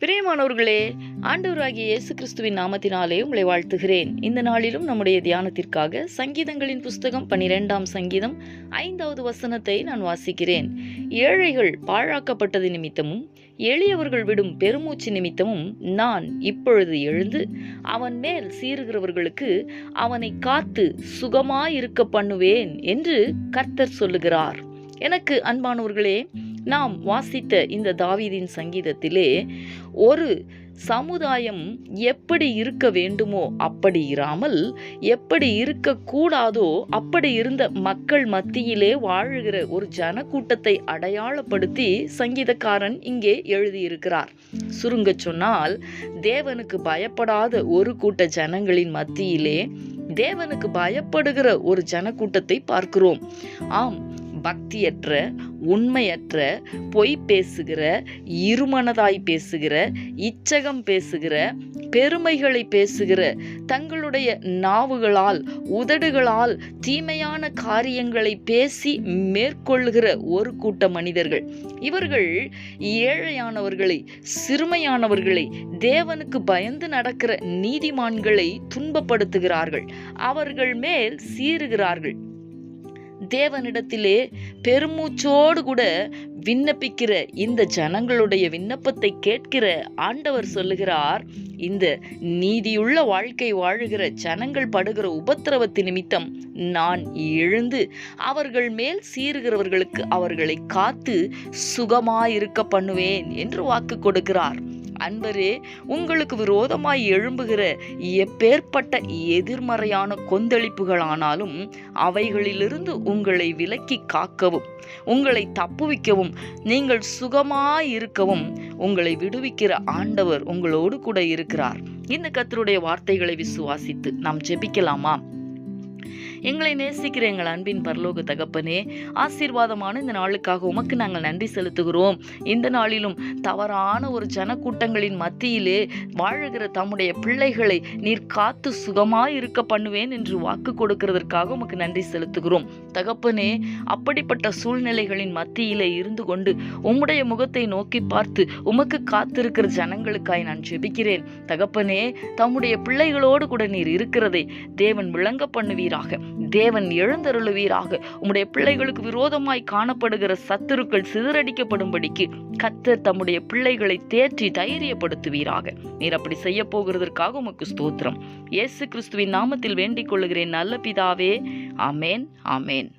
பிரியமானவர்களே, ஆண்டவராகிய இயேசு கிறிஸ்துவின் நாமத்தினாலே உங்களை வாழ்த்துகிறேன். இந்த நாளிலும் நம்முடைய தியானத்திற்காக சங்கீதங்களின் புஸ்தகம் 12ஆம் சங்கீதம் 5வது வசனத்தை நான் வாசிக்கிறேன். ஏழைகள் பாழாக்கப்பட்டது நிமித்தமும் எளியவர்கள் விடும் பெருமூச்சு நிமித்தமும் நான் இப்பொழுது எழுந்து அவன் மேல் சீறுகிறவர்களுக்கு அவனை காத்து சுகமாயிருக்க பண்ணுவேன் என்று கர்த்தர் சொல்லுகிறார். எனக்கு அன்பானவர்களே, நாம் வாசித்த இந்த தாவீதின் சங்கீதத்திலே ஒரு சமுதாயம் எப்படி இருக்க வேண்டுமோ அப்படி இராமல், எப்படி இருக்கக்கூடாதோ அப்படி இருந்த மக்கள் மத்தியிலே வாழுகிற ஒரு ஜனக்கூட்டத்தை அடையாளப்படுத்தி சங்கீதக்காரன் இங்கே எழுதியிருக்கிறார். சுருங்க சொன்னால், தேவனுக்கு பயப்படாத ஒரு கூட்ட ஜனங்களின் மத்தியிலே தேவனுக்கு பயப்படுகிற ஒரு ஜனக்கூட்டத்தை பார்க்கிறோம். ஆம், பக்தியற்ற, உண்மையற்ற, பொய் பேசுகிற, இருமனதாய் பேசுகிற, இச்சகம் பேசுகிற, பெருமைகளை பேசுகிற, தங்களுடைய நாவுகளால் உதடுகளால் தீமையான காரியங்களை பேசி மேற்கொள்ளுகிற ஒரு கூட்ட மனிதர்கள். இவர்கள் ஏழையானவர்களை, சிறுமையானவர்களை, தேவனுக்கு பயந்து நடக்கிற நீதிமான்களை துன்பப்படுத்துகிறார்கள். அவர்கள் மேல் சீறுகிறார்கள். தேவனிடத்திலே பெருமூச்சோடு கூட விண்ணப்பிக்கிற இந்த ஜனங்களுடைய விண்ணப்பத்தை கேட்கிற ஆண்டவர் சொல்லுகிறார், இந்த நீதியுள்ள வாழ்க்கை வாழுகிற ஜனங்கள் படுகிற உபத்திரவத்து நிமித்தம் நான் எழுந்து அவர்கள் மேல் சீறுகிறவர்களுக்கு அவர்களை காத்து சுகமாயிருக்க பண்ணுவேன் என்று வாக்கு கொடுக்கிறார். அன்பரே, உங்களுக்கு விரோதமாய் எழும்புகிற எப்பேற்பட்ட எதிர்மறையான கொந்தளிப்புகளானாலும் அவைகளிலிருந்து உங்களை விலக்கி காக்கவும், உங்களை தப்புவிக்கவும், நீங்கள் சுகமாயிருக்கவும் உங்களை விடுவிக்கிற ஆண்டவர் உங்களோடு கூட இருக்கிறார். இந்த கர்த்தருடைய வார்த்தைகளை விசுவாசித்து நாம் ஜெபிக்கலாமா? எங்களை நேசிக்கிற எங்கள் அன்பின் பரலோக தகப்பனே, ஆசீர்வாதமான இந்த நாளுக்காக உமக்கு நாங்கள் நன்றி செலுத்துகிறோம். இந்த நாளிலும் தவறான ஒரு ஜனக்கூட்டங்களின் மத்தியிலே வாழுகிற தம்முடைய பிள்ளைகளை நீர் காத்து சுகமாய் இருக்க பண்ணுவேன் என்று வாக்கு கொடுக்கிறதற்காக உமக்கு நன்றி செலுத்துகிறோம். தகப்பனே, அப்படிப்பட்ட சூழ்நிலைகளின் மத்தியிலே இருந்து கொண்டு உம்முடைய முகத்தை நோக்கி பார்த்து உமக்கு காத்திருக்கிற ஜனங்களுக்காய் நான் ஜெபிக்கிறேன். தகப்பனே, தம்முடைய பிள்ளைகளோடு கூட நீர் இருக்கிறதை தேவன் விளங்க பண்ணுவீராக, தேவன் எழுந்தருளுவீராக. உம்முடைய பிள்ளைகளுக்கு விரோதமாய் காணப்படுகிற சத்துருக்கள் சிதறடிக்கப்படும்படிக்கு கர்த்தர் தம்முடைய பிள்ளைகளை தேற்றி தைரியப்படுத்துவீராக. நீர் அப்படி செய்ய போகிறதற்காக உமக்கு ஸ்தோத்திரம். இயேசு கிறிஸ்துவின் நாமத்தில் வேண்டிக் கொள்ளுகிறேன் நல்ல பிதாவே. ஆமேன், ஆமேன்.